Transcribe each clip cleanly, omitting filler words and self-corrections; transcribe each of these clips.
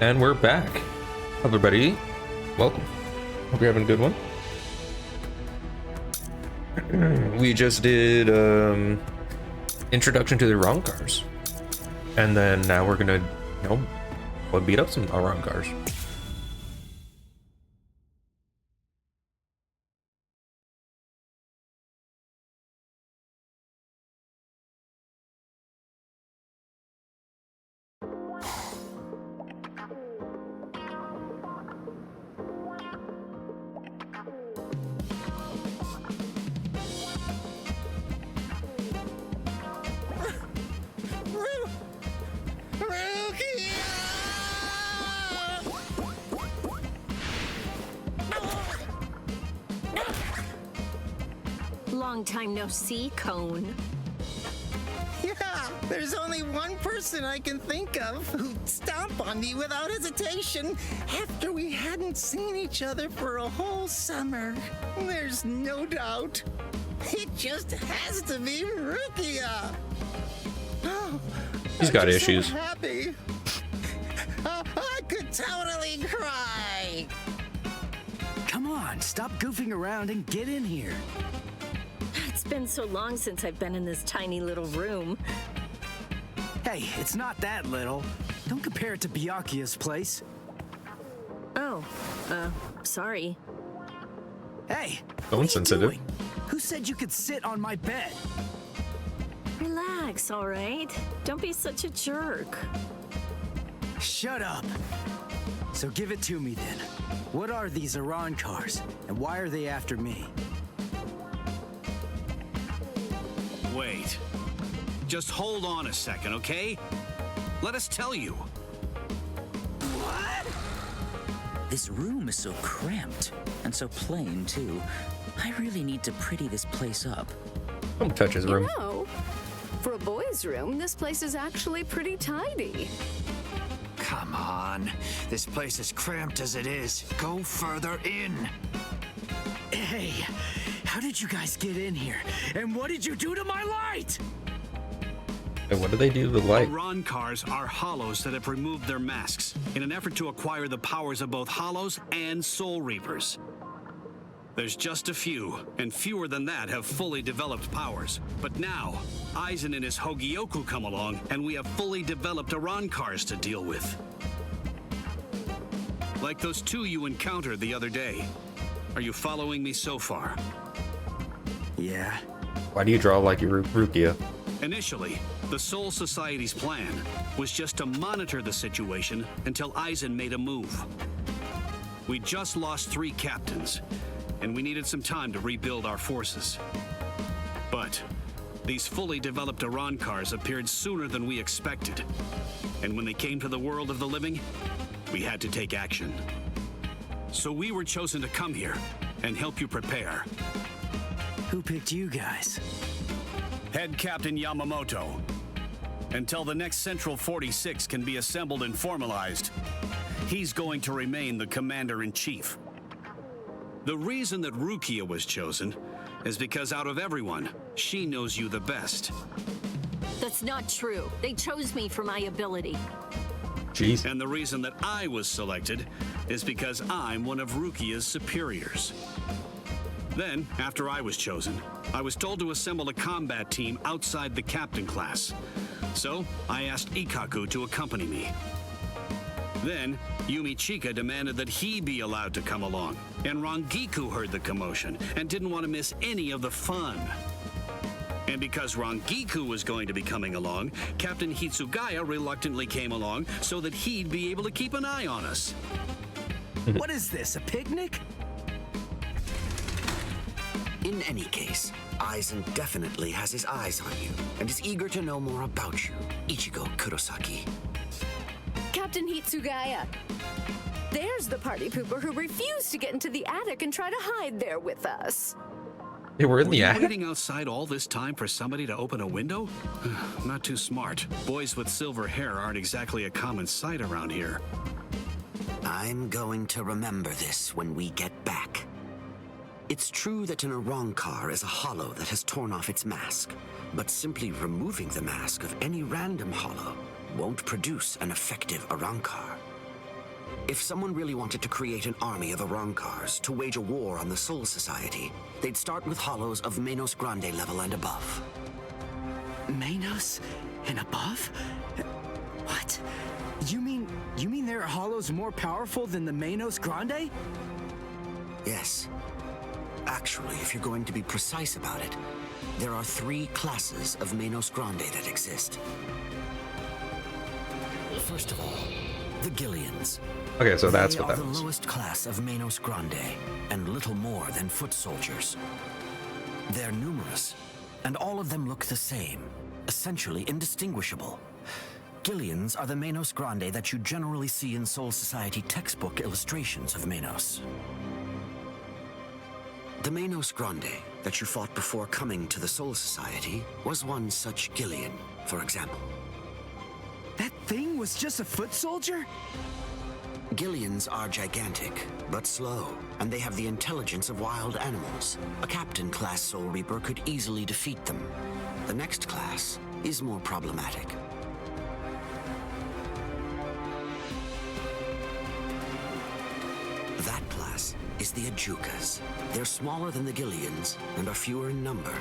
And we're back. Everybody, welcome. Hope you're having a good one. We just did introduction to the Arrancars. And then now we're gonna, beat up some Arrancars. Long time no see, Cone. Yeah, there's only one person I can think of who'd stomp on me without hesitation after we hadn't seen each other for a whole summer. There's no doubt. It just has to be Rukia. Oh, He's got I'm issues. So happy. I could totally cry. Come on, stop goofing around and get in here. It's been so long since I've been in this tiny little room. Hey, it's not that little. Don't compare it to Byakuya's place. Oh, sorry. Hey, Phone what are you sensitive. doing? Who said you could sit on my bed? Relax, all right? Don't be such a jerk. Shut up. So give it to me then. What are these Arrancars, and why are they after me? Wait. Just hold on a second, okay? Let us tell you. What? This room is so cramped, and so plain, too. I really need to pretty this place up. Don't touch his room. You know, for a boys' room, this place is actually pretty tidy. Come on. This place is cramped as it is. Go further in. Hey, how did you guys get in here? And what did you do to my light? And what do they do to the light? Arrancars are hollows that have removed their masks in an effort to acquire the powers of both hollows and soul reapers. There's just a few, and fewer than that have fully developed powers. But now, Aizen and his Hogyoku come along, and we have fully developed Arrancars to deal with. Like those two you encountered the other day. Are you following me so far? Yeah. Why do you draw like you're Rukia? Initially, the Soul Society's plan was just to monitor the situation until Aizen made a move. We just lost 3 captains, and we needed some time to rebuild our forces. But these fully developed Arrancars appeared sooner than we expected. And when they came to the world of the living, we had to take action. So we were chosen to come here and help you prepare. Who picked you guys? Head Captain Yamamoto. Until the next Central 46 can be assembled and formalized, he's going to remain the Commander-in-Chief. The reason that Rukia was chosen is because out of everyone, she knows you the best. That's not true. They chose me for my ability. Jeez. And the reason that I was selected is because I'm one of Rukia's superiors. Then, after I was chosen, I was told to assemble a combat team outside the captain class. So, I asked Ikkaku to accompany me. Then, Yumi Chika demanded that he be allowed to come along, and Rangiku heard the commotion and didn't want to miss any of the fun. And because Rangiku was going to be coming along, Captain Hitsugaya reluctantly came along so that he'd be able to keep an eye on us. What is this, a picnic? In any case, Aizen definitely has his eyes on you and is eager to know more about you, Ichigo Kurosaki. Captain Hitsugaya. There's the party pooper who refused to get into the attic and try to hide there with us. They were in Were the you attic? waiting outside all this time for somebody to open a window? Not too smart. Boys with silver hair aren't exactly a common sight around here. I'm going to remember this when we get back. It's true that an Arrancar is a hollow that has torn off its mask, but simply removing the mask of any random hollow won't produce an effective Arrancar. If someone really wanted to create an army of Arrancars to wage a war on the Soul Society, they'd start with hollows of Menos Grande level and above. Manos and above? What? You mean there are hollows more powerful than the Menos Grande? Yes. Actually, if you're going to be precise about it, there are 3 classes of Menos Grande that exist. First of all, the Gillians. Okay, so that's what They that are was. the lowest class of Menos Grande, and little more than foot soldiers. They're numerous, and all of them look the same, essentially indistinguishable. Gillians are the Menos Grande that you generally see in Soul Society textbook illustrations of Menos. The Menos Grande that you fought before coming to the Soul Society was one such Gillian, for example. That thing was just a foot soldier? Gillians are gigantic, but slow, and they have the intelligence of wild animals. A captain-class Soul Reaper could easily defeat them. The next class is more problematic. That class is the Ajukas. They're smaller than the Gillians and are fewer in number,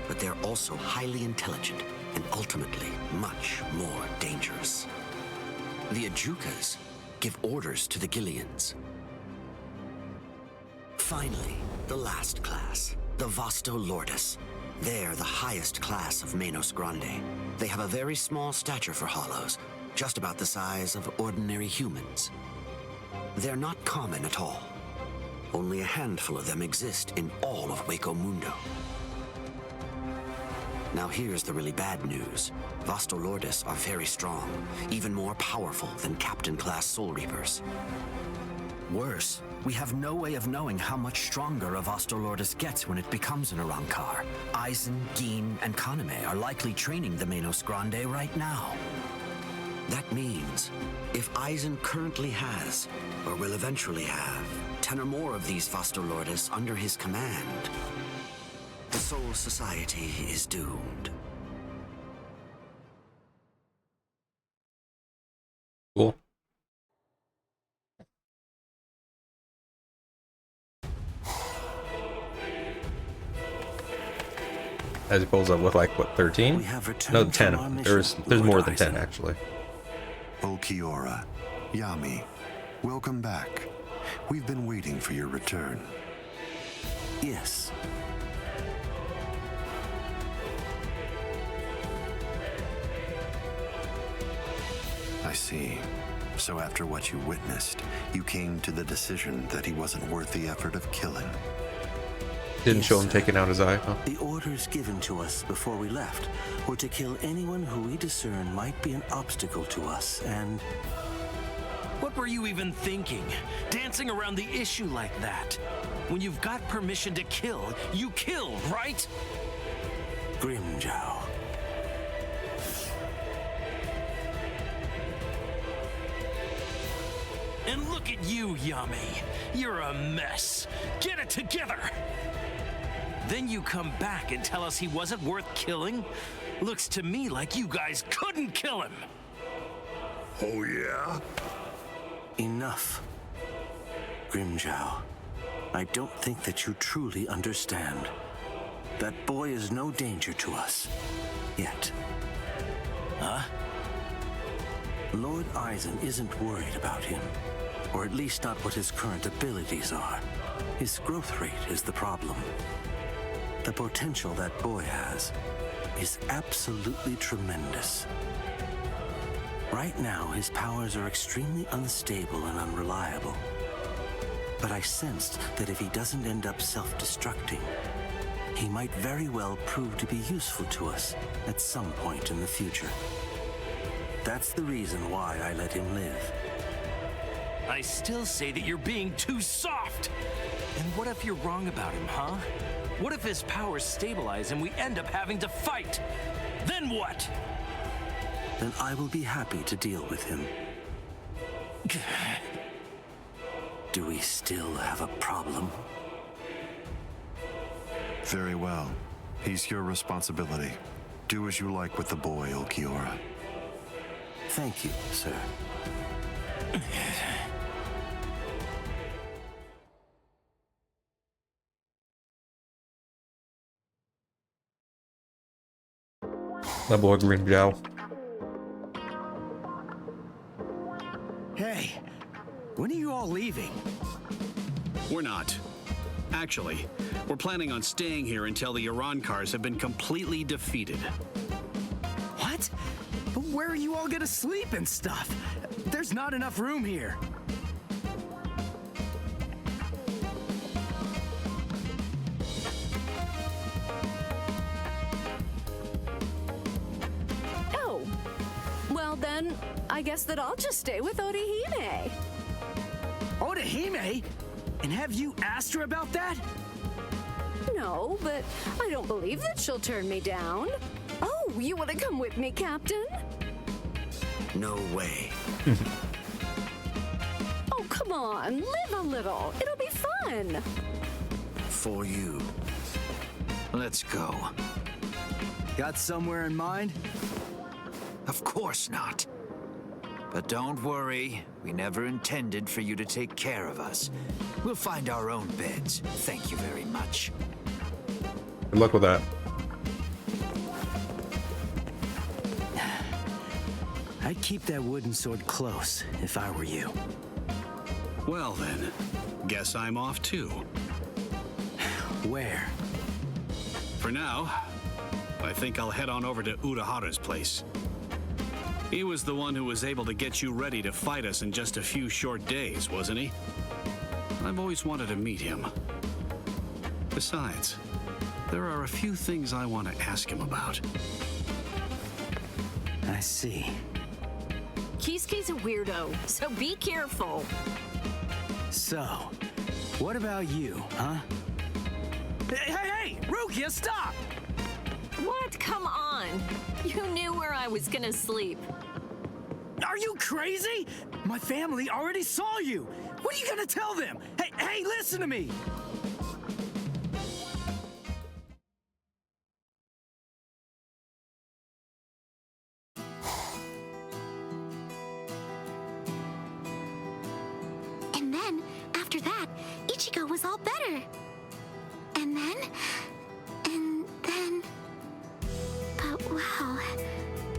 but they're also highly intelligent and ultimately much more dangerous. The Ajukas give orders to the Gillians. Finally, the last class, the Vasto Lordis. They're the highest class of Menos Grande. They have a very small stature for hollows, just about the size of ordinary humans. They're not common at all. Only a handful of them exist in all of Waco Mundo. Now here's the really bad news. Vasto Lordis are very strong, even more powerful than Captain-class Soul Reapers. Worse, we have no way of knowing how much stronger a Vasto Lordis gets when it becomes an Arrancar. Aizen, Gin, and Kaname are likely training the Menos Grande right now. That means, if Aizen currently has, or will eventually have, 10 or more of these Vasto Lordis under his command, the Soul Society is doomed. Cool. As he pulls up with like what, 13? We have returned No, from 10. our mission, There's Lord more than 10 Aizen. actually. Ulquiorra, Yami, welcome back. We've been waiting for your return. Yes. I see. So after what you witnessed, you came to the decision that he wasn't worth the effort of killing. Didn't Yes, show him sir. taking out his eye, huh? The orders given to us before we left were to kill anyone who we discern might be an obstacle to us, and What were you even thinking? Dancing around the issue like that? When you've got permission to kill, you kill, right? Grimjow. And look at you, Yami. You're a mess. Get it together. Then you come back and tell us he wasn't worth killing? Looks to me like you guys couldn't kill him. Oh, yeah? Enough. Grimjow, I don't think that you truly understand. That boy is no danger to us. Yet. Huh? Lord Aizen isn't worried about him. Or at least not what his current abilities are. His growth rate is the problem. The potential that boy has is absolutely tremendous. Right now, his powers are extremely unstable and unreliable. But I sensed that if he doesn't end up self-destructing, he might very well prove to be useful to us at some point in the future. That's the reason why I let him live. I still say that you're being too soft. And what if you're wrong about him, huh? What if his powers stabilize and we end up having to fight? Then what? Then I will be happy to deal with him. Do we still have a problem? Very well. He's your responsibility. Do as you like with the boy, Ulquiorra. Thank you, sir. My boy Green Jow. Hey, when are you all leaving? We're not. Actually, we're planning on staying here until the Arrancars have been completely defeated. What? But where are you all gonna sleep and stuff? There's not enough room here. Oh, well then, I guess that I'll just stay with Orihime. Orihime? And have you asked her about that? No, but I don't believe that she'll turn me down. Oh, you want to come with me, Captain? No way. Oh, come on, live a little. It'll be fun. For you. Let's go. Got somewhere in mind? Of course not. But don't worry, we never intended for you to take care of us. We'll find our own beds. Thank you very much. Good luck with that. I'd keep that wooden sword close if I were you. Well then, guess I'm off too. Where? For now, I think I'll head on over to Urahara's place. He was the one who was able to get you ready to fight us in just a few short days, wasn't he? I've always wanted to meet him. Besides, there are a few things I want to ask him about. I see. Kisuke's a weirdo, so be careful. So, what about you, huh? Hey, Rukia, stop! What? Come on. You knew where I was gonna sleep. Are you crazy? My family already saw you. What are you gonna tell them? Hey, listen to me. And then, after that, Ichigo was all better. And then... But wow,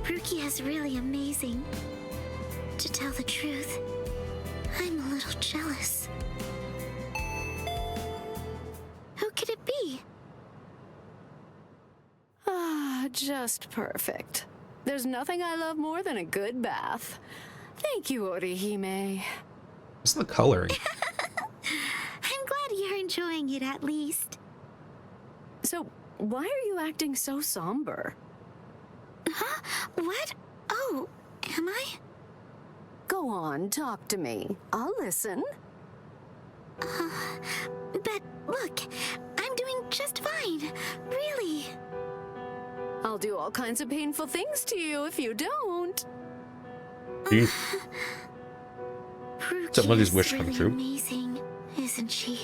Rukia is really amazing. To tell the truth, I'm a little jealous. Who could it be? Ah, just perfect. There's nothing I love more than a good bath. Thank you, Orihime. What's the coloring? I'm glad you're enjoying it at least. So, why are you acting so somber? Huh? What? Oh, am I? Go on, talk to me. I'll listen. But look, I'm doing just fine. Really. I'll do all kinds of painful things to you if you don't. Jeez. Somebody's wish really come true. Amazing, isn't she?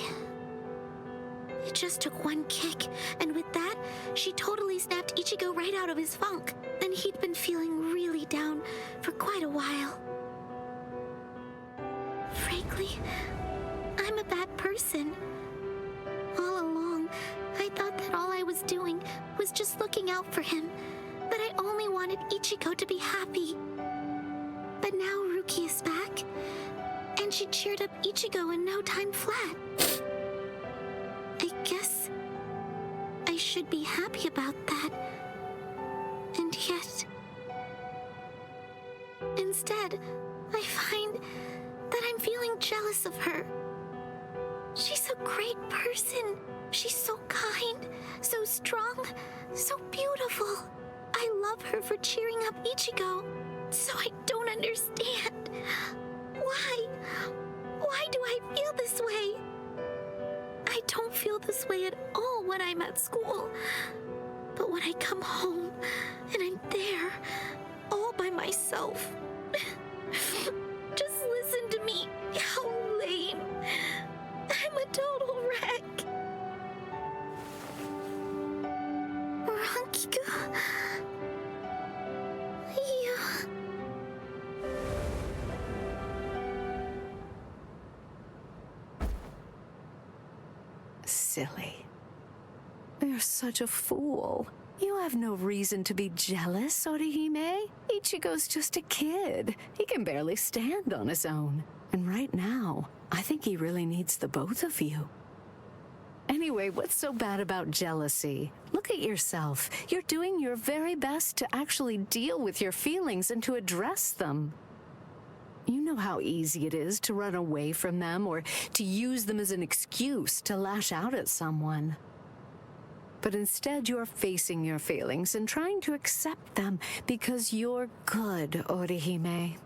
It just took one kick, and with that, she totally snapped Ichigo right out of his funk. And he'd been feeling really down for quite a while. Frankly, I'm a bad person. All along, I thought that all I was doing was just looking out for him, that I only wanted Ichigo to be happy. But now Ruki is back, and she cheered up Ichigo in no time flat. I guess I should be happy about that. And yet, instead, I find that I'm feeling jealous of her. She's a great person. She's so kind, so strong, so beautiful. I love her for cheering up Ichigo. So I don't understand. Why? Why do I feel this way? I don't feel this way at all when I'm at school. But when I come home and I'm there, all by myself, just listen to me. How lame. I'm a total wreck. Rankiku. You... Silly. You're such a fool. You have no reason to be jealous, Orihime. Ichigo's just a kid. He can barely stand on his own. And right now, I think he really needs the both of you. Anyway, what's so bad about jealousy? Look at yourself. You're doing your very best to actually deal with your feelings and to address them. You know how easy it is to run away from them or to use them as an excuse to lash out at someone. But instead, you're facing your feelings and trying to accept them because you're good, Orihime.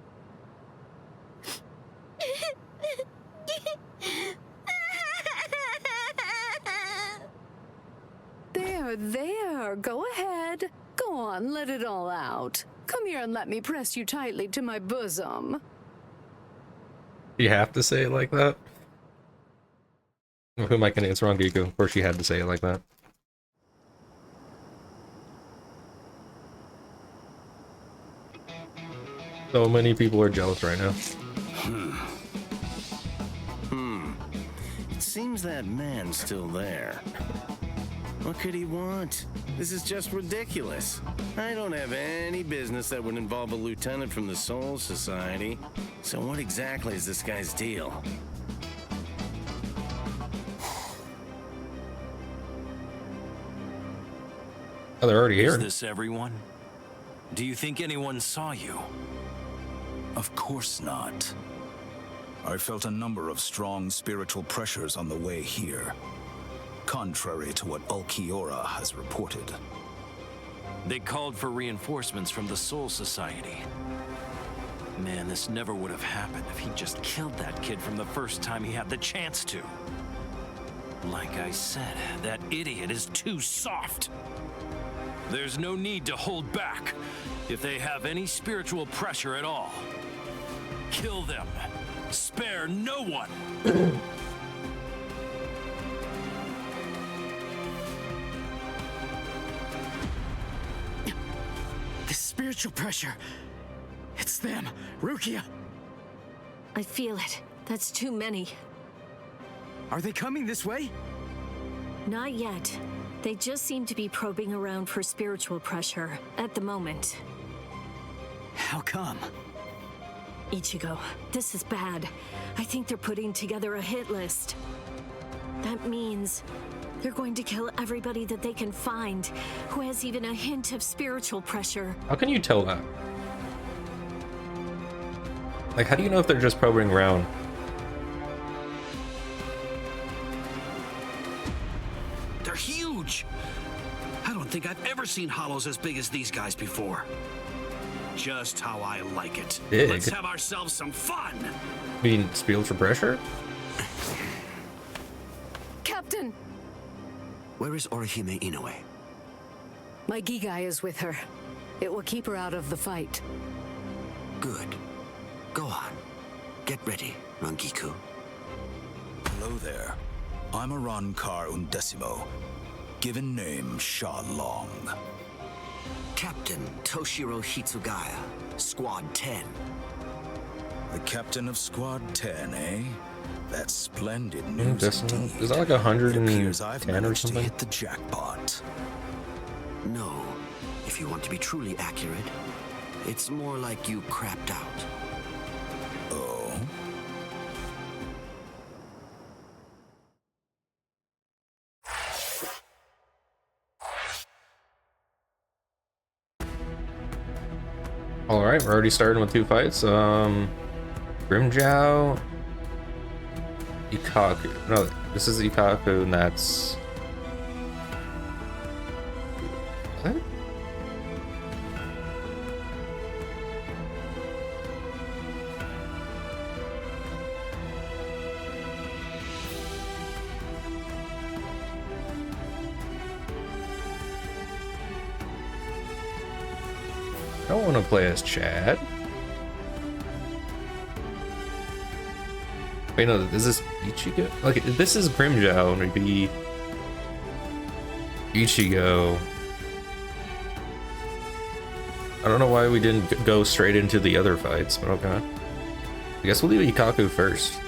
There, go ahead. Go on, let it all out. Come here and let me press you tightly to my bosom. You have to say it like that? Who am I gonna answer on Giku? Of course she had to say it like that. So many people are jealous right now. It seems that man's still there. What could he want? This is just ridiculous. I don't have any business that would involve a lieutenant from the Soul Society. So what exactly is this guy's deal? Oh, they're already here. Is this everyone? Do you think anyone saw you? Of course not. I felt a number of strong spiritual pressures on the way here, contrary to what Ulquiorra has reported. They called for reinforcements from the Soul Society. Man, this never would have happened if he'd just killed that kid from the first time he had the chance to. Like I said, that idiot is too soft. There's no need to hold back. If they have any spiritual pressure at all, kill them. Spare no one. This spiritual pressure. It's them, Rukia. I feel it. That's too many. Are they coming this way? Not yet. They just seem to be probing around for spiritual pressure at the moment. How come? Ichigo, this is bad. I think they're putting together a hit list. That means they're going to kill everybody that they can find who has even a hint of spiritual pressure. How can you tell that? Like, how do you know if they're just probing around? They're huge! I don't think I've ever seen hollows as big as these guys before. Just how I like it. Big. Let's have ourselves some fun! I mean, spiritual pressure? Captain! Where is Orihime Inoue? My Gigai is with her. It will keep her out of the fight. Good. Go on. Get ready, Rangiku. Hello there. I'm Arrancar Undecimo, given name Sha Long. Captain Toshiro Hitsugaya, Squad 10. The captain of Squad 10, eh? That's splendid news indeed. Is that like 110 appears I've or managed something? to hit the jackpot. No, if you want to be truly accurate, it's more like you crapped out. Oh? Alright, we're already starting with 2 fights. Grimjow, Ikaku. No, this is Ikaku, and that's... What? I don't want to play as Chad. Wait, no, is this Ichigo? Like, this is Grimjow, and it'd be Ichigo. I don't know why we didn't go straight into the other fights, but okay. I guess we'll leave Ikaku first.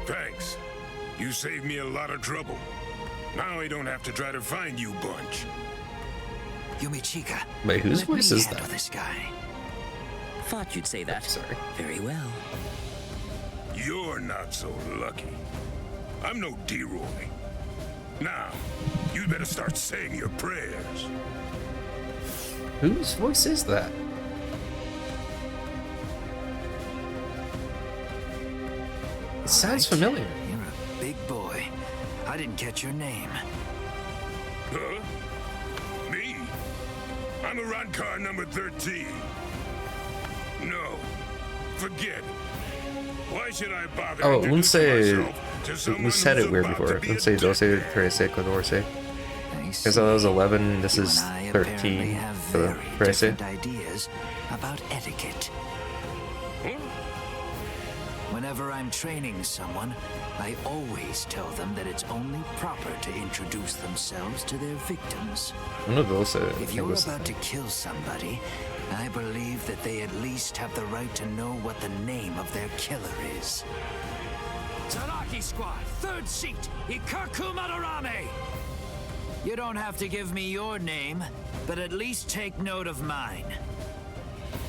Thanks. You saved me a lot of trouble. Now I don't have to try to find you bunch. Yumichika. Wait, whose voice is that? This guy. Thought you'd say that. Sorry. Very well. You're not so lucky. I'm no D-Roy. Now, you'd better start saying your prayers. Whose voice is that? It sounds familiar. You're a big boy. I didn't catch your name. Huh? Me? I'm Arrancar number 13. No. Forget it. Why should I bother? Oh, we said it weird before. Let's say 12, 13, 14. Because that was 11, this is 13 for the Different ideas about etiquette. Whenever I'm training someone, I always tell them that it's only proper to introduce themselves to their victims. If you're about to kill somebody, I believe that they at least have the right to know what the name of their killer is. Zaraki Squad, 3rd seat, Ikaku Madarame! You don't have to give me your name, but at least take note of mine.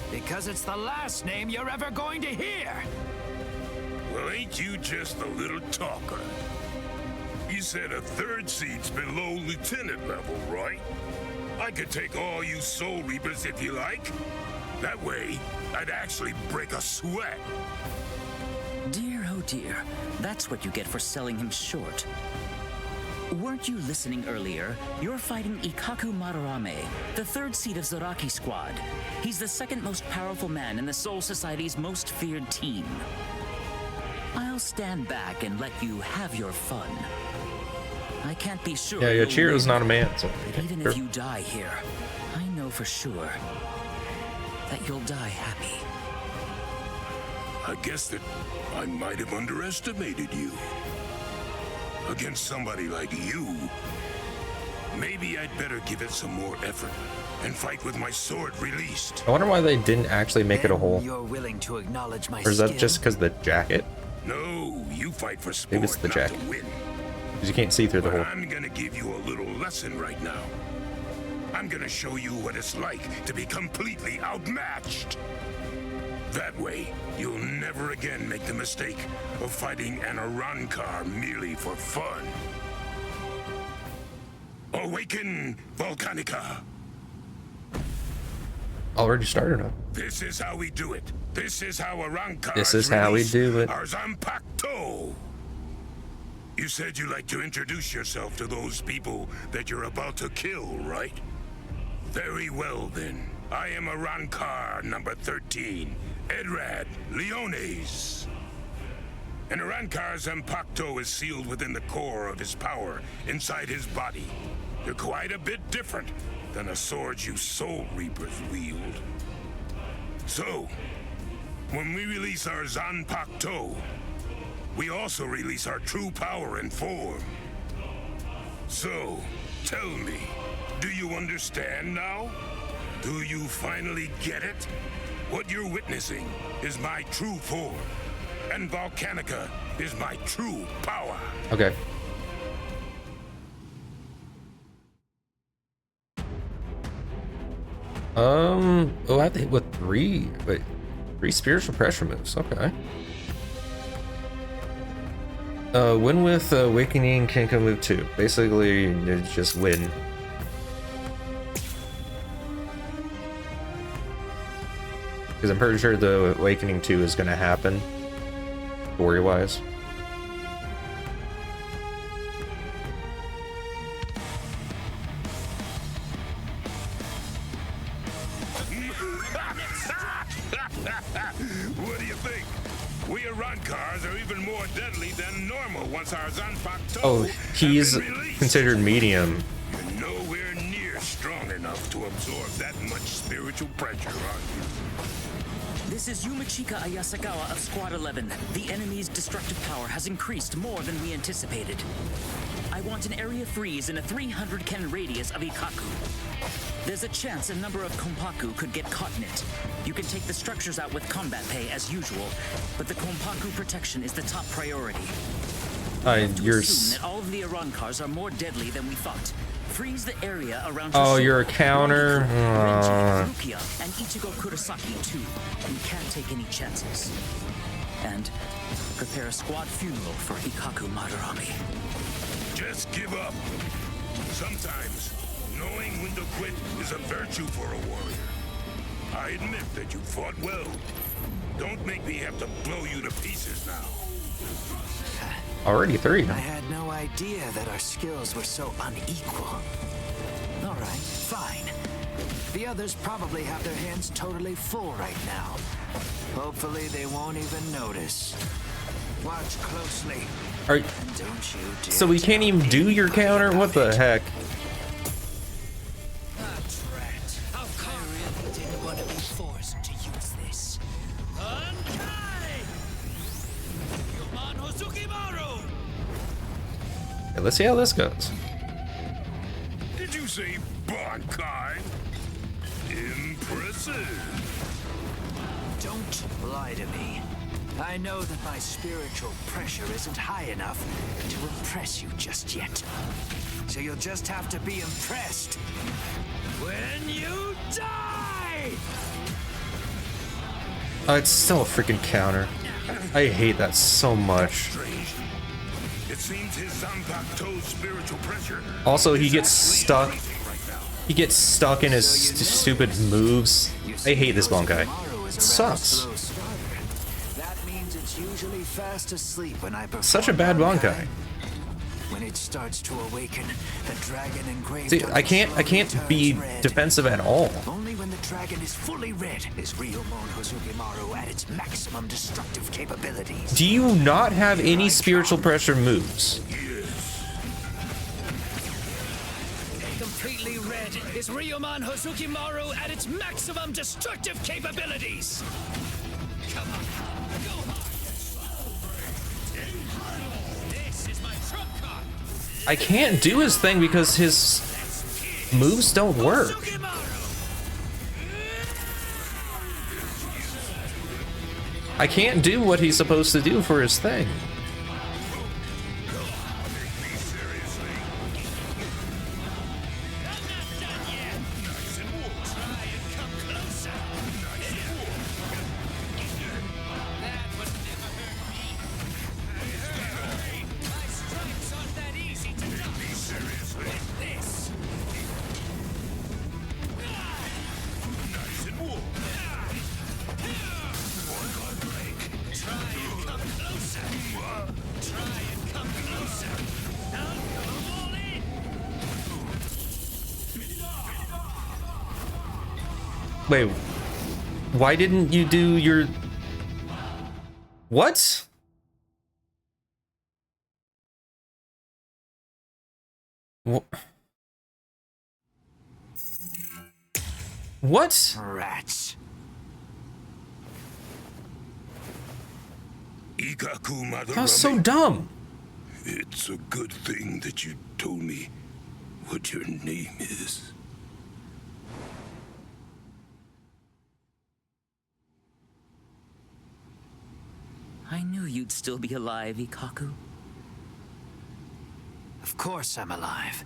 Because it's the last name you're ever going to hear! Well, ain't you just a little talker? You said a 3rd seat's below lieutenant level, right? I could take all you Soul Reapers if you like. That way, I'd actually break a sweat. Dear, oh dear. That's what you get for selling him short. Weren't you listening earlier? You're fighting Ikaku Madarame, the 3rd seat of Zaraki Squad. He's the 2nd most powerful man in the Soul Society's most feared team. I'll stand back and let you have your fun. I can't be sure. Yeah, Yachiro's not a man, so but even if you die here, I know for sure that you'll die happy. I guess that I might have underestimated you. Against somebody like you, maybe I'd better give it some more effort and fight with my sword released. I wonder why they didn't actually make it a hole. You're willing to acknowledge my Or is that just because of the jacket? No, you fight for sport, maybe it's the jacket. not to win. Because you can't see through the hole. I'm gonna give you a little lesson right now. I'm gonna show you what it's like to be completely outmatched. That way, you'll never again make the mistake of fighting an Arrancar merely for fun. Awaken, Volcanica! Already started up. This is how we do it. This is how Arrancar. This is how we do it. Arzampacto. You said you'd like to introduce yourself to those people that you're about to kill, right? Very well then. I am Arrancar number 13, Edrad Leones. And Arrancar's Zampacto is sealed within the core of his power inside his body. You're quite a bit different than a sword you Soul Reapers wield. So, when we release our Zanpacto, we also release our true power and form. So, tell me, do you understand now? Do you finally get it? What you're witnessing is my true form, and Volcanica is my true power. Okay. Oh, I have to hit with three spiritual pressure moves. Okay. Win with Awakening, Kenko move 2. Basically, it's just win. Because I'm pretty sure the Awakening 2 is going to happen, story-wise. What do you think? We Arrancars are even more deadly than normal once our Zanpacto. Oh, he's considered medium. You're nowhere near strong enough to absorb that much spiritual pressure on you. This is Yumichika Ayasakawa of Squad 11. The enemy's destructive power has increased more than we anticipated. I want an area freeze in a 300 ken radius of Ikaku. There's a chance a number of Kompaku could get caught in it. You can take the structures out with combat pay as usual, but the Konpaku protection is the top priority. You're assume that all of the Arrancars are more deadly than we thought. Freeze the area around. Oh, you're a counter. Rukia and Ichigo Kurosaki too. We can't take any chances. And prepare a squad funeral for Ikaku Madarame. Just give up. Sometimes knowing when to quit is a virtue for a warrior. I admit that you fought well. Don't make me have to blow you to pieces now. Already 3. I had no idea that our skills were so unequal. All right, fine. The others probably have their hands totally full right now. Hopefully they won't even notice. Watch closely. Are, don't you dare so we can't even do your counter? What the heck? I really didn't want to be forced to use this. Okay, let's see how this goes. Did you say Bankai? Impressive. Don't lie to me. I know that my spiritual pressure isn't high enough to impress you just yet. So you'll just have to be impressed when you die! It's still a freaking counter. I hate that so much. It seems his Zanpakuto's spiritual pressure. Also, he gets stuck. He gets stuck in his stupid moves. I hate this Bankai. It sucks. That means it's usually fast asleep when I perform. Such a bad Bankai. When it starts to awaken, the dragon engraved. See, I can't be defensive at all. Only when the dragon is fully red is Ryomon Hozukimaru at its maximum destructive capabilities. Do you not have any spiritual pressure moves? Completely red is Ryomon Hozukimaru at its maximum destructive capabilities. Come on, go hard. This is my trump card. I can't do his thing because his moves don't work. I can't do what he's supposed to do for his thing. Wait, why didn't you do your... What? What? Rats. Ikaku Madarame. That was so dumb. It's a good thing that you told me what your name is. I knew you'd still be alive, Ikaku. Of course I'm alive.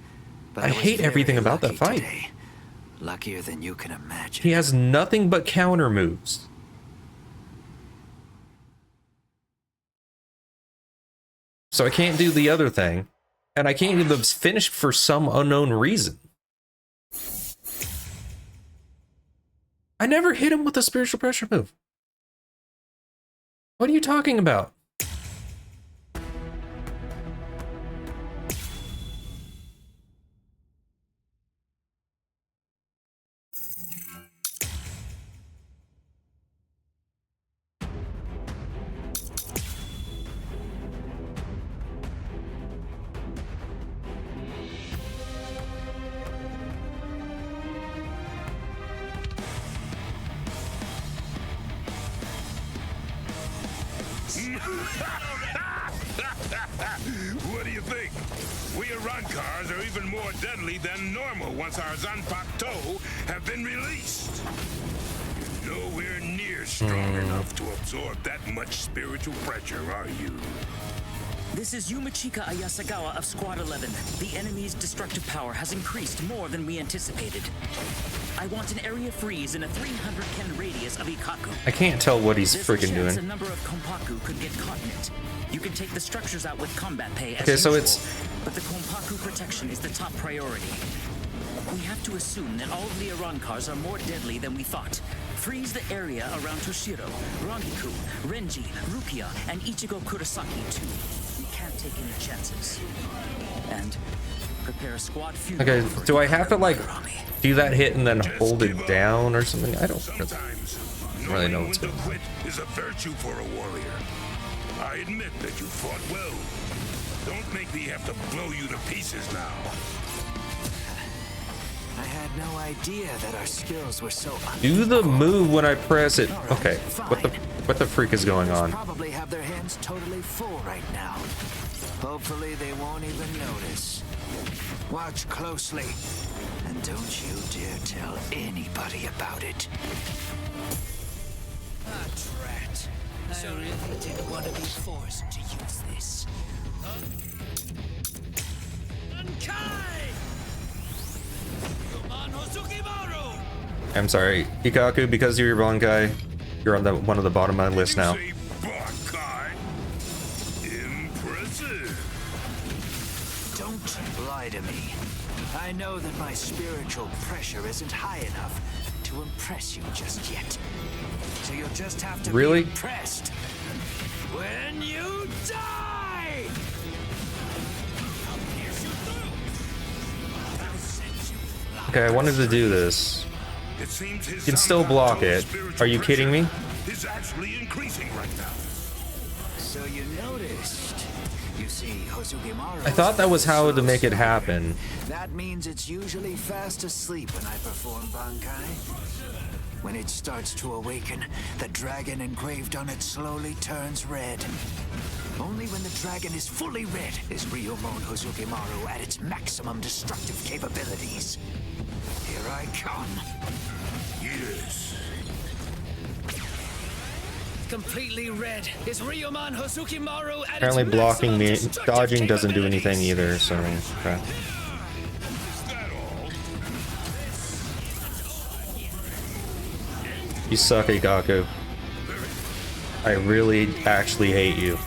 But I hate everything about that fight. Today. Luckier than you can imagine. He has nothing but counter moves. So I can't do the other thing. And I can't do the finish for some unknown reason. I never hit him with a spiritual pressure move. What are you talking about? What do you think? We Arrancars are even more deadly than normal once our Zanpakuto have been released. Nowhere near strong enough to absorb that much spiritual pressure, are you? This is Yumachika Ayasagawa of Squad 11. The enemy's destructive power has increased more than we anticipated. I want an area freeze in a 300 ken radius of Ikaku. I can't tell what he's There's freaking a chance doing. a number of Konpaku could get caught in it. You can take the structures out with combat pay as Okay, so usual, it's... but the Konpaku protection is the top priority. We have to assume that all of the Arrancars are more deadly than we thought. Freeze the area around Toshiro, Rangiku, Renji, Rukia, and Ichigo Kurosaki too. We can't take any chances. And prepare a squad funeral. Okay, do I have to like do that hit and then hold it down or something? I don't really know what's going on. Quit is a virtue for a warrior. I admit that you fought well. Don't make me have to blow you to pieces now. I had no idea that our skills were so Do the move when I press it. Okay, what the freak is going on? Probably have their hands totally full right now. Hopefully they won't even notice. Watch closely, and don't you dare tell anybody about it. Ah, drat. I really didn't want to be forced to use this. I'm sorry, Ikaku, because you're your Bankai, you're on the one of the bottom of my list now. Don't lie to me. I know that my spiritual pressure isn't high enough to impress you just yet. So you'll just have to Really? be impressed when you die! Okay, I wanted to do this. You can still block it. Are you kidding me? Is actually increasing right now. So you noticed. You see, Hosugimaru. I thought that was how to make it happen. That means it's usually fast asleep when I perform Bankai. When it starts to awaken, the dragon engraved on it slowly turns red. Only when the dragon is fully red is Ryumon Hosugimaru at its maximum destructive capabilities. Here I come. Yes. Completely red is Ryumon Hosugimaru at Apparently its blocking me, maximum destructive dodging doesn't do anything either, so okay. You suck, Ikaku. I really actually hate you.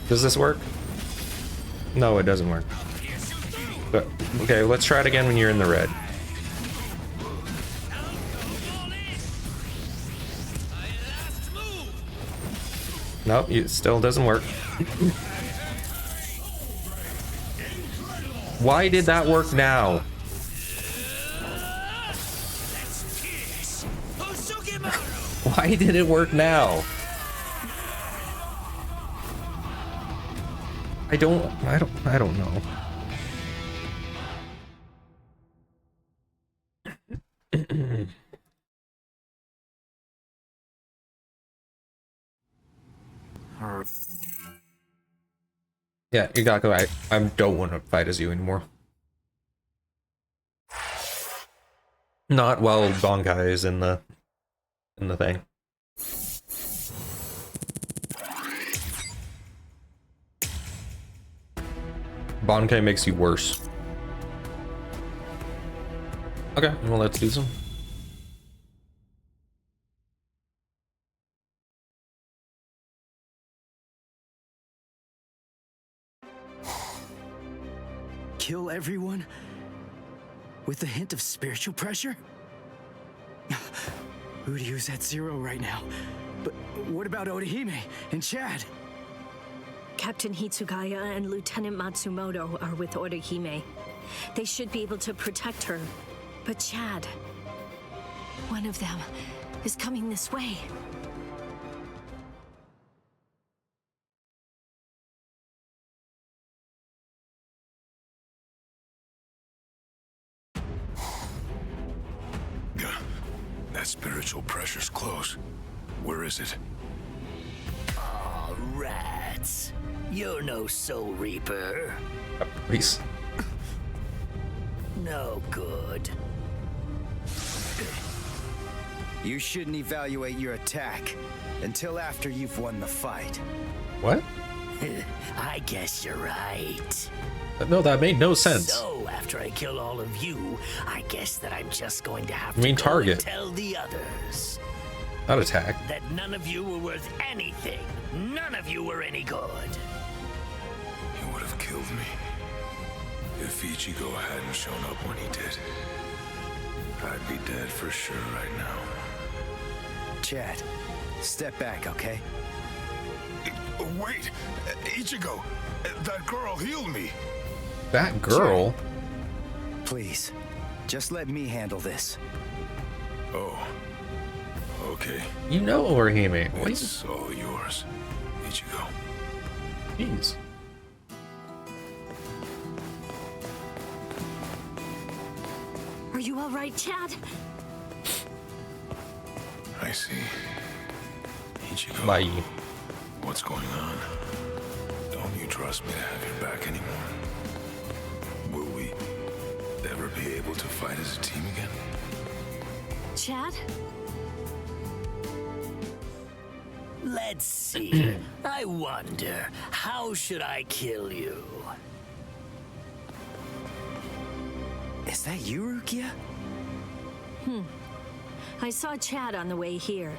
Does this work? No, it doesn't work. But, okay, let's try it again when you're in the red. Nope, it still doesn't work. Why did that work now? Why did it work now? I don't know. Yeah, Igaku, I don't want to fight as you anymore. Not while Bankai is in the thing. Bankai makes you worse. Okay, well, let's do some. Kill everyone with a hint of spiritual pressure? Uryu's at 0 right now. But what about Orihime and Chad? Captain Hitsugaya and Lieutenant Matsumoto are with Orihime. They should be able to protect her. But Chad, one of them is coming this way. That spiritual pressure's close. Where is it? Aw, rats. You're no Soul Reaper. Please. No good. You shouldn't evaluate your attack until after you've won the fight. What? I guess you're right. No, that made no sense. So, after I kill all of you, I guess that I'm just going to have I mean, to go target. and tell the others. Not attack. That none of you were worth anything. None of you were any good. He would have killed me if Ichigo hadn't shown up when he did. I'd be dead for sure right now. Chad, step back, okay? Wait! Ichigo! That girl healed me! That girl? Please, just let me handle this. Oh. Okay. You know Orihime. What It's all yours, Ichigo. Jeez. Are you all right, Chad? I see. Ichigo. Bye. What's going on? Don't you trust me to have your back anymore? Will we ever be able to fight as a team again? Chad? Let's see. I wonder, how should I kill you? Is that you, Rukia? I saw Chad on the way here.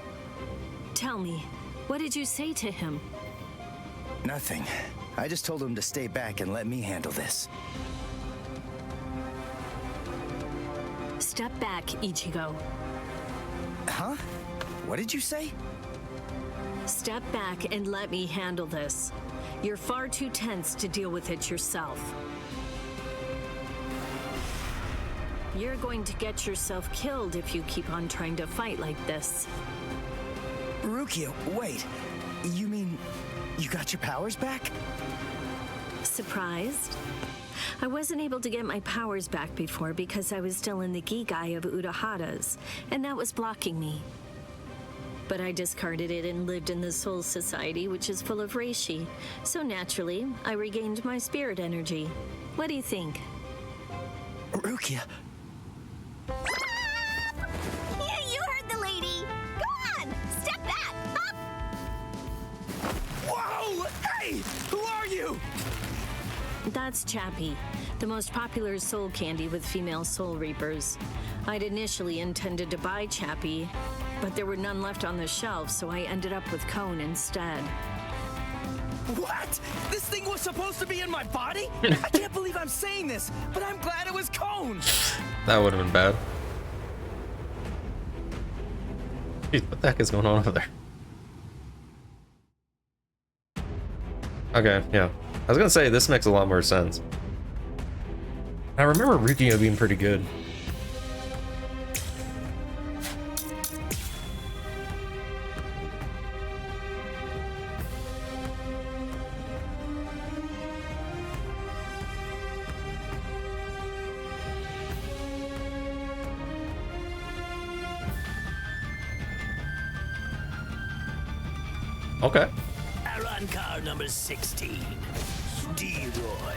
Tell me, what did you say to him? Nothing. I just told him to stay back and let me handle this. Step back, Ichigo. Huh? What did you say? Step back and let me handle this. You're far too tense to deal with it yourself. You're going to get yourself killed if you keep on trying to fight like this. Rukia, wait. You mean you got your powers back? Surprised? I wasn't able to get my powers back before because I was still in the Gigai of Urahara's, and that was blocking me. But I discarded it and lived in the Soul Society, which is full of reishi. So naturally, I regained my spirit energy. What do you think? Rukia. Yeah, you heard the lady. Go on, step back. Up. Whoa! Hey, who are you? That's Chappie, the most popular soul candy with female soul reapers. I'd initially intended to buy Chappie, but there were none left on the shelf, so I ended up with Cone instead. What? This thing was supposed to be in my body? I can't believe I'm saying this, but I'm glad it was Cone. That would have been bad. Jeez, what the heck is going on over there? Okay, yeah. I was gonna say, this makes a lot more sense. I remember Rukia being pretty good. Okay. Arrancar number 16. D-Roy.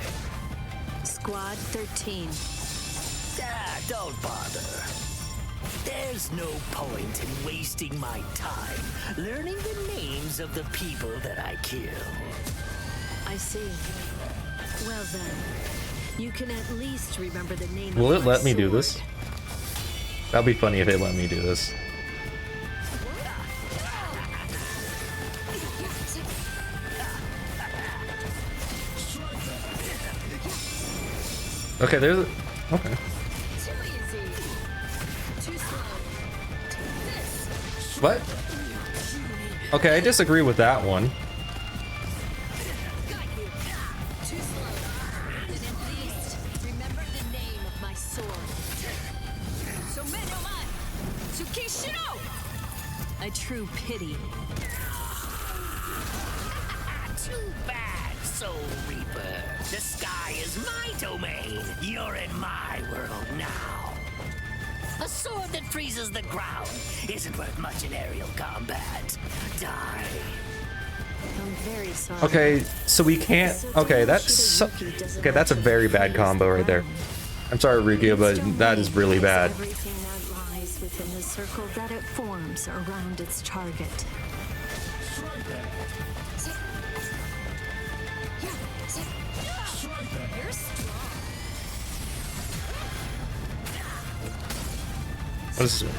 Squad 13. Ah, don't bother. There's no point in wasting my time learning the names of the people that I kill. I see. Well then, you can at least remember the name Will of it my let me do sword. this? That'd be funny if it let me do this. Okay, there's a... Okay. What? Okay, I disagree with that one. A true pity. Too bad, Soul Reaper. The sky is my domain. You're in my world now. A sword that freezes the ground isn't worth much in aerial combat. Die. I'm very sorry. Okay, so we can't. Okay, that's a very bad combo right there. I'm sorry, Rukia, but that is really bad. Everything that lies within the circle that it forms around its target. What is this?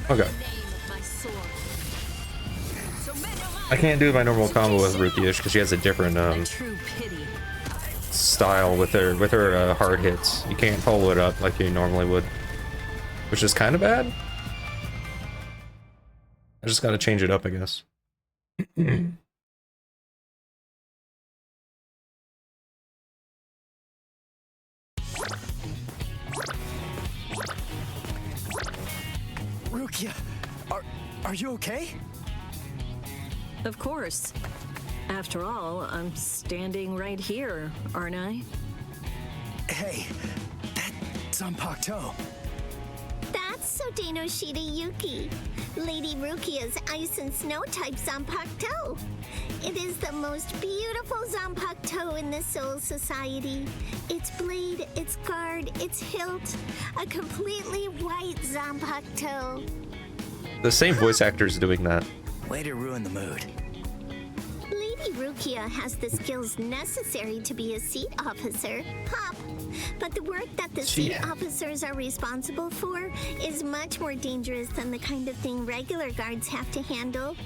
Okay. I can't do my normal combo with Rukia because she has a different style with her hard hits. You can't follow it up like you normally would, which is kind of bad. I just gotta change it up, I guess. Rukia, are you okay? Of course. After all, I'm standing right here, aren't I? Hey, that Zanpakuto. That's Sodenoshita Yuki, Lady Rukia's Ice and Snow type Zanpakuto. It is the most beautiful Zanpakuto in the Soul Society. Its blade, its guard, its hilt, a completely white Zanpakuto. The same voice actor is doing that. Way to ruin the mood. Lady Rukia has the skills necessary to be a seat officer, Pop. But the work that the seat officers are responsible for is much more dangerous than the kind of thing regular guards have to handle.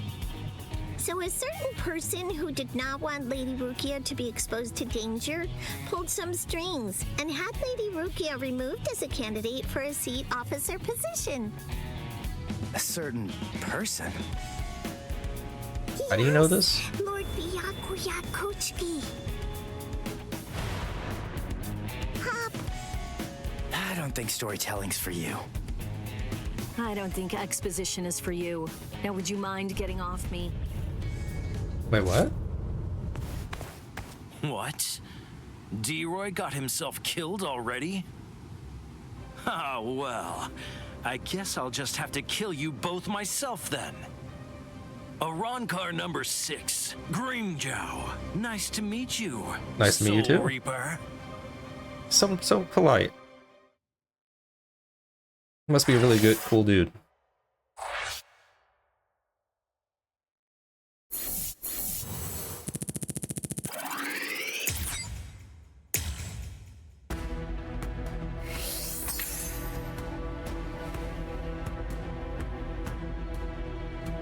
So a certain person who did not want Lady Rukia to be exposed to danger pulled some strings and had Lady Rukia removed as a candidate for a seat officer position. A certain person? How do you know this? Lord Byakuya Kochiki. Pop. I don't think storytelling's for you. I don't think exposition is for you. Now, would you mind getting off me? Wait, what? What? D-Roy got himself killed already? Oh, well. I guess I'll just have to kill you both myself then. Arrancar number 6, Grimjow. Nice to meet you. Nice to meet you too. Soul Reaper. So polite. Must be a really good, cool dude.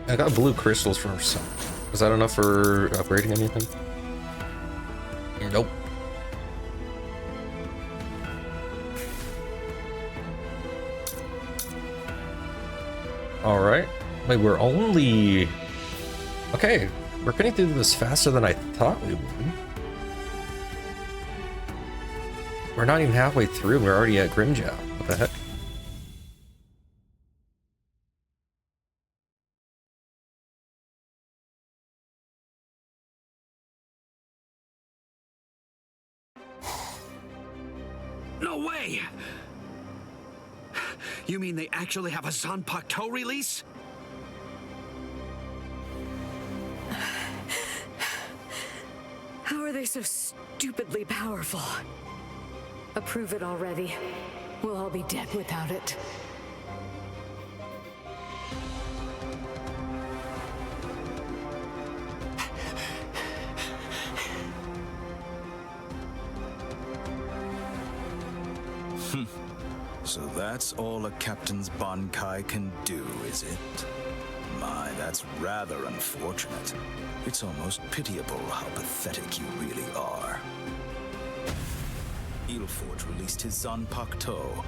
I got blue crystals for some. Is that enough for upgrading anything? Nope. Alright. Wait, we're only... Okay, we're getting through this faster than I thought we would. We're not even halfway through, we're already at Grimjow. What the heck? No way! You mean they actually have a Zanpakuto release? How are they so stupidly powerful? Approve it already. We'll all be dead without it. So that's all a captain's Bankai can do, is it? My, that's rather unfortunate. It's almost pitiable how pathetic you really are. Ilfort released his Zanpakuto.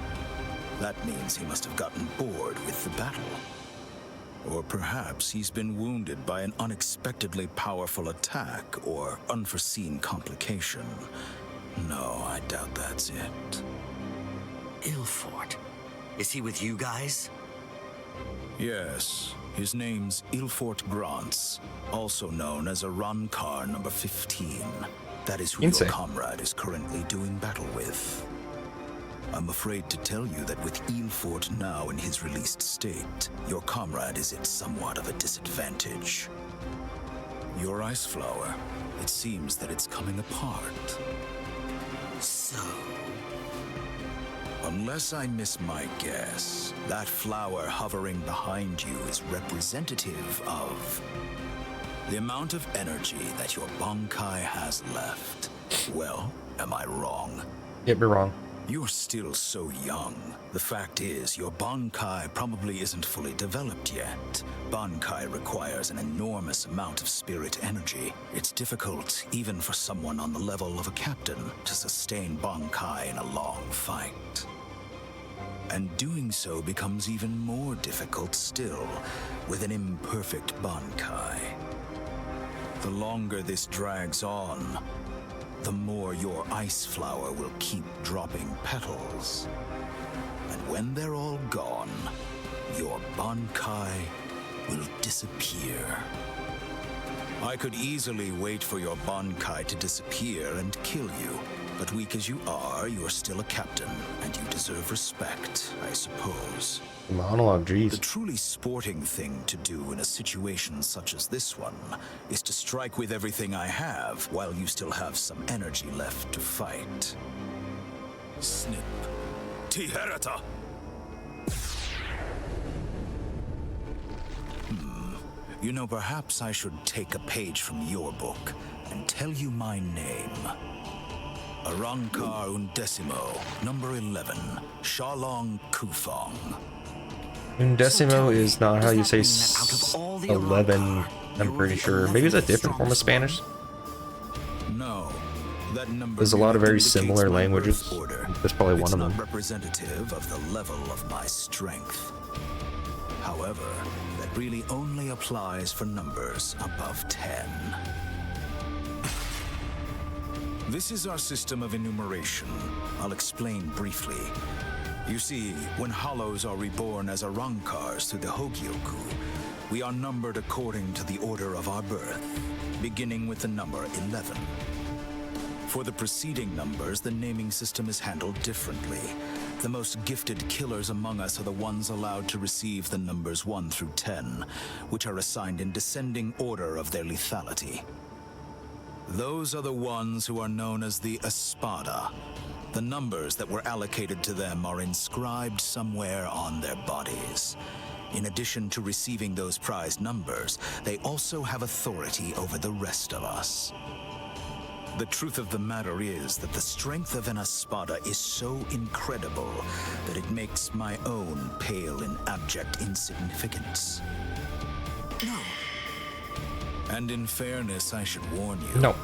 That means he must have gotten bored with the battle. Or perhaps he's been wounded by an unexpectedly powerful attack or unforeseen complication. No, I doubt that's it. Ilfort. Is he with you guys? Yes. His name's Ilfort Grants, also known as Arrancar number 15. That is who your comrade is currently doing battle with. I'm afraid to tell you that with Ilfort now in his released state, your comrade is at somewhat of a disadvantage. Your ice flower, it seems that it's coming apart. So? Unless I miss my guess, that flower hovering behind you is representative of the amount of energy that your Bankai has left. Well, am I wrong? Get me wrong. You're still so young. The fact is, your Bankai probably isn't fully developed yet. Bankai requires an enormous amount of spirit energy. It's difficult, even for someone on the level of a captain, to sustain Bankai in a long fight. And doing so becomes even more difficult still, with an imperfect Bankai. The longer this drags on, the more your ice flower will keep dropping petals. And when they're all gone, your Bankai will disappear. I could easily wait for your Bankai to disappear and kill you. But weak as you are, you're still a captain, and you deserve respect, I suppose. Monologue, geez. The truly sporting thing to do in a situation such as this one is to strike with everything I have while you still have some energy left to fight. Snip. Tiherata! You know, perhaps I should take a page from your book and tell you my name. Arrancar Undecimo, number 11, Shalong Kufong. Undecimo is not how you say 11, I'm pretty sure. Maybe it's a different form of Spanish. No, that number. There's a lot of very similar languages. That's probably one of them. It's not representative of the level of my strength. However, that really only applies for numbers above 10. This is our system of enumeration. I'll explain briefly. You see, when Hollows are reborn as Arrancars through the Hogyoku, we are numbered according to the order of our birth, beginning with the number 11. For the preceding numbers, the naming system is handled differently. The most gifted killers among us are the ones allowed to receive the numbers 1 through 10, which are assigned in descending order of their lethality. Those are the ones who are known as the Espada. The numbers that were allocated to them are inscribed somewhere on their bodies. In addition to receiving those prized numbers, they also have authority over the rest of us. The truth of the matter is that the strength of an Espada is so incredible that it makes my own pale in abject insignificance. No. And in fairness, I should warn you. No.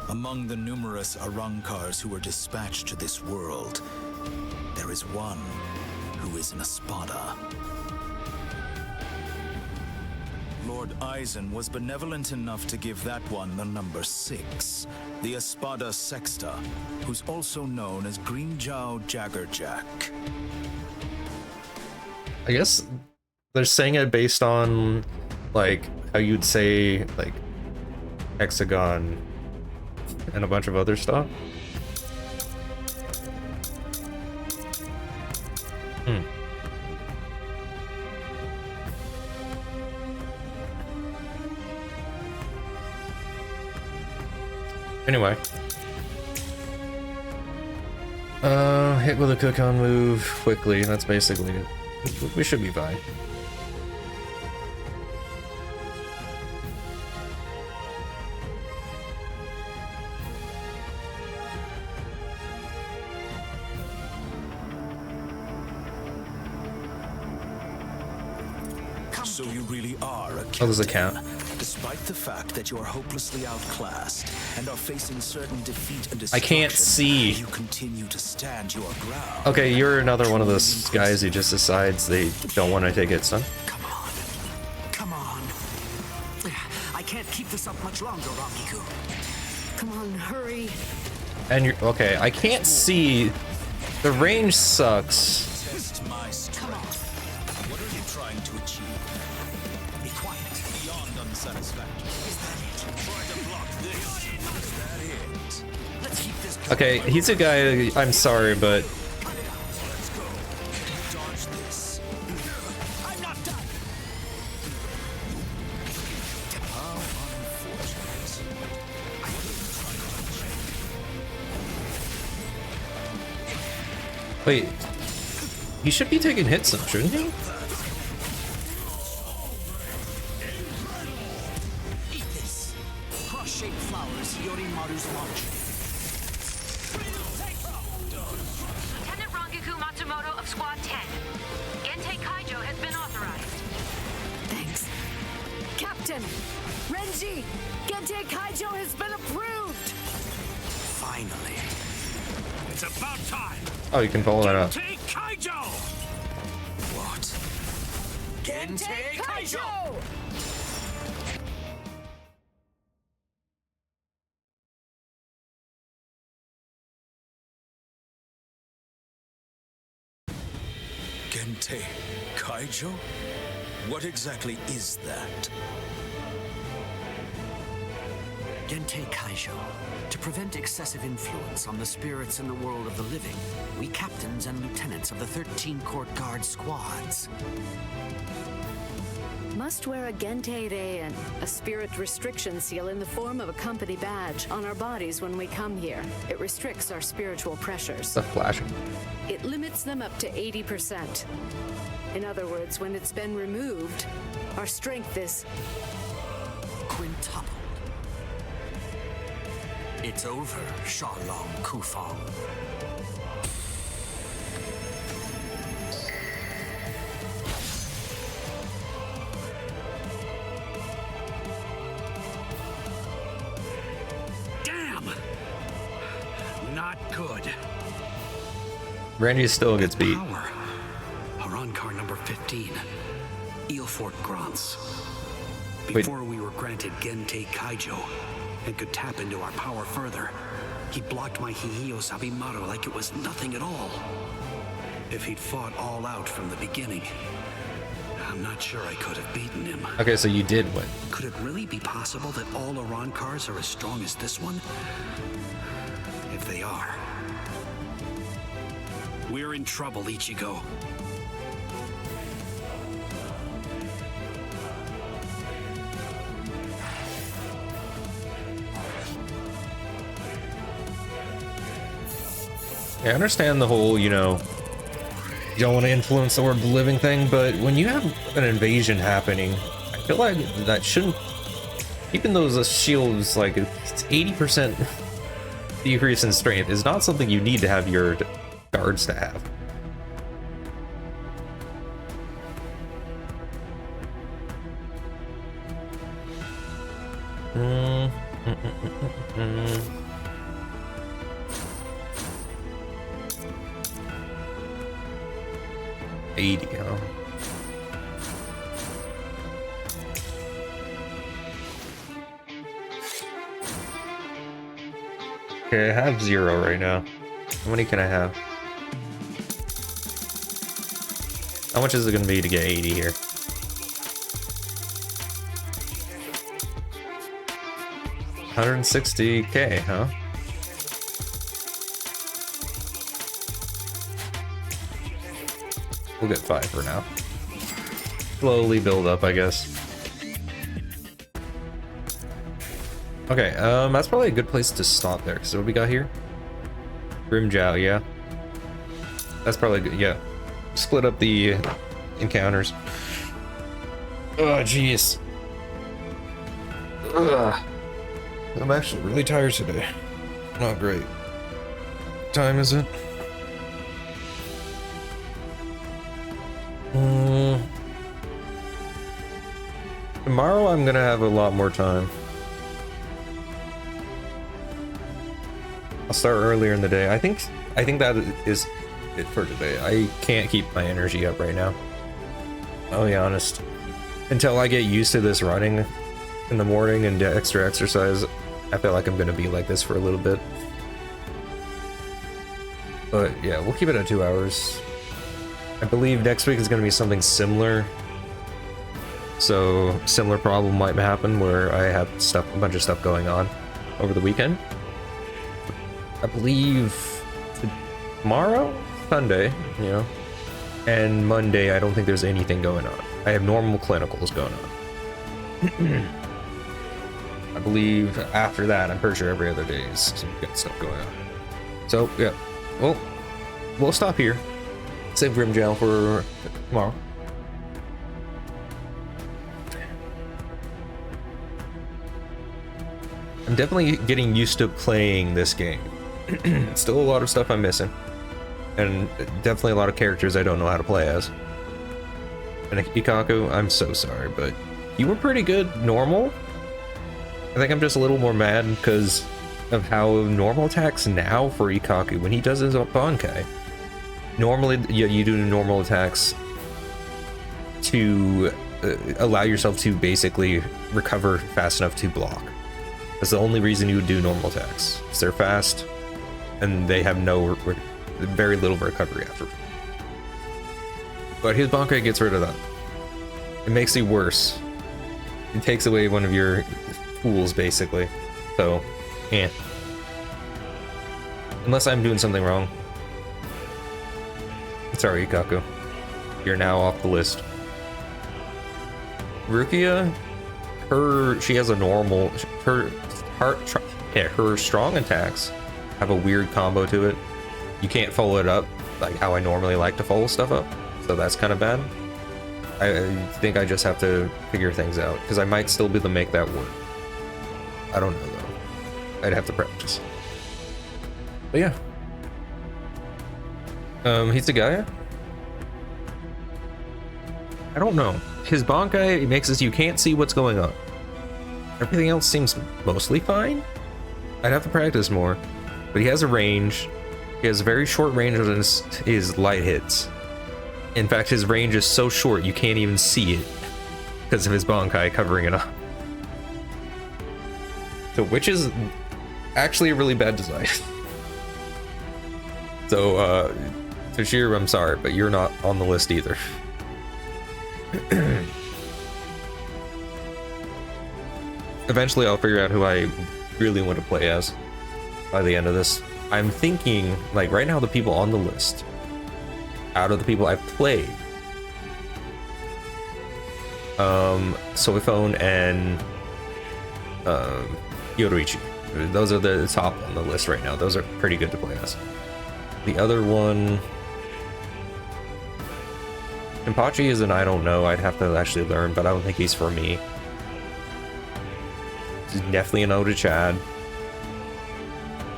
Among the numerous Arrancars who were dispatched to this world, there is one who is an Espada. Lord Eisen was benevolent enough to give that one the number 6, the Espada Sexta, who's also known as Greenjow Jaggerjack. I guess they're saying it based on, like, how you'd say, like, hexagon and a bunch of other stuff. Anyway. Hit with a cook-on move quickly, that's basically it. We should be fine. So you really are a captain. How does it count? Despite the fact that you are hopelessly outclassed and are facing certain defeat and I can't see. You continue to stand your ground. Okay, you're another one of those guys who just decides they don't want to take it, son. Come on. I can't keep this up much longer, Rangiku. Come on, hurry. And you're okay. I can't see. The range sucks. Test my strength. What are you trying to achieve? Be quiet. Beyond unsatisfactory. Is that it? Try to block this. Is that it? Let's keep this going. Okay, he's a guy. I'm sorry, but Let's go. Can you dodge this? I'm not done. How unfortunate. wait. He should be taking hits, shouldn't he? Eat this. Cross-shaped flowers, Yorimaru's launch. Lieutenant Rangiku Matsumoto of Squad 10. Gentei Kaijo has been authorized. Thanks. Captain! Renji! Gentei Kaijo has been approved! Finally. It's about time. Oh, you can follow that up. Take Kaijo! What? Gentei Kaijo! Gentei Kaijo? What exactly is that? Gentei Kaijo. To prevent excessive influence on the spirits in the world of the living, we captains and lieutenants of the 13 court guard squads. Must wear a Gentei Reien, a spirit restriction seal in the form of a company badge, on our bodies when we come here. It restricts our spiritual pressures. Stuff flashing. It limits them up to 80%. In other words, when it's been removed, our strength is quintupled. It's over, Sharlong Kufang. Damn! Not good. Randy still gets beat. Power. Arrancar number 15. Eelfort Grants. Before we were granted Gentei Kaijo and could tap into our power further, he blocked my Hihio Sabimaru like it was nothing at all. If he'd fought all out from the beginning, I'm not sure I could have beaten him. Okay, so you did win. Could it really be possible that all Arrancars are as strong as this one? If they are, we're in trouble, Ichigo. Yeah, I understand the whole, you know, you don't want to influence the world of the living thing, but when you have an invasion happening, I feel like that shouldn't... Keeping those shields, like, it's 80% decrease in strength is not something you need to have your guards to have. Huh? Okay, I have 0 right now. How many can I have? How much is it going to be to get 80 here? $160K, huh? We'll get 5 for now. Slowly build up, I guess. Okay, that's probably a good place to stop there. So what we got here? Grimjow, yeah. That's probably good, yeah. Split up the encounters. Oh, jeez. I'm actually really tired today. Not great. What time is it? Tomorrow I'm gonna have a lot more time. I'll start earlier in the day. I think that is it for today. I can't keep my energy up right now. I'll be honest. Until I get used to this running in the morning and extra exercise, I feel like I'm gonna be like this for a little bit. But yeah, we'll keep it at 2 hours. I believe next week is gonna be something similar. So similar problem might happen where I have a bunch of stuff going on over the weekend. I believe tomorrow, Sunday, you know, and Monday I don't think there's anything going on. I have normal clinicals going on. I believe after that, I'm pretty sure every other day is some good stuff going on. So yeah, well, we'll stop here. Save Grim Jail for tomorrow. I'm definitely getting used to playing this game. Still a lot of stuff I'm missing. And definitely a lot of characters I don't know how to play as. And Ikaku, I'm so sorry, but you were pretty good normal. I think I'm just a little more mad because of how normal attacks now for Ikaku when he does his Bankai. Normally, you do normal attacks to allow yourself to basically recover fast enough to block. That's the only reason you would do normal attacks. Because they're fast and they have very little recovery after. But his Bankai gets rid of that. It makes you worse. It takes away one of your tools, basically. So, yeah. Unless I'm doing something wrong. Sorry, Ikaku. You're now off the list. Rukia, she has a normal, her strong attacks have a weird combo to it. You can't follow it up like how I normally like to follow stuff up, so that's kind of bad. I think I just have to figure things out because I might still be able to make that work. I don't know though. I'd have to practice. But yeah. Hitsugaya? I don't know. His Bankai makes it so you can't see what's going on. Everything else seems mostly fine. I'd have to practice more. But he has a range. He has a very short range on his light hits. In fact, his range is so short you can't even see it because of his Bankai covering it up. So, which is actually a really bad design. So, Toshiro, I'm sorry, but you're not on the list either. Eventually, I'll figure out who I really want to play as by the end of this. I'm thinking, like, right now, the people on the list, out of the people I've played, Soifone and Yoruichi. Those are the top on the list right now. Those are pretty good to play as. The other one, Kenpachi is an I don't know. I'd have to actually learn, but I don't think he's for me. He's definitely a no to Chad.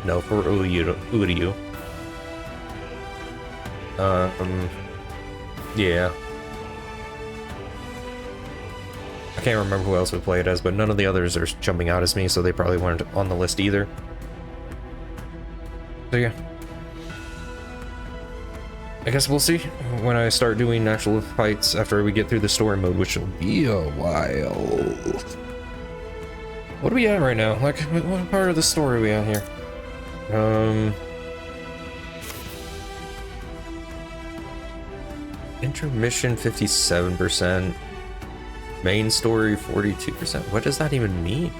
No for Uryu. Yeah. I can't remember who else we played as, but none of the others are jumping out as me, so they probably weren't on the list either. So yeah. I guess we'll see when I start doing actual fights after we get through the story mode, which will be a while. What are we at right now? Like, what part of the story are we at here? Intermission 57%. Main story 42%. What does that even mean?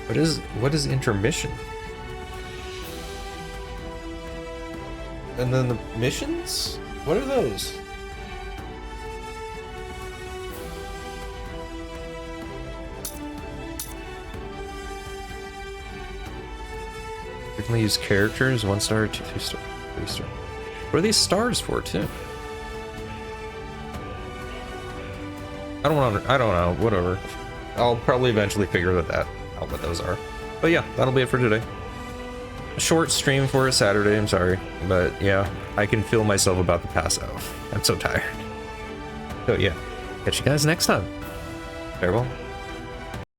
What is intermission? And then the missions? What are those? Frequently use characters, 1 star, 2 star, 3 star. What are these stars for too? I don't know, whatever. I'll probably eventually figure that out what those are. But yeah, that'll be it for today. A short stream for a Saturday, I'm sorry. But yeah, I can feel myself about to pass out. I'm so tired. So yeah, catch you guys next time. Farewell.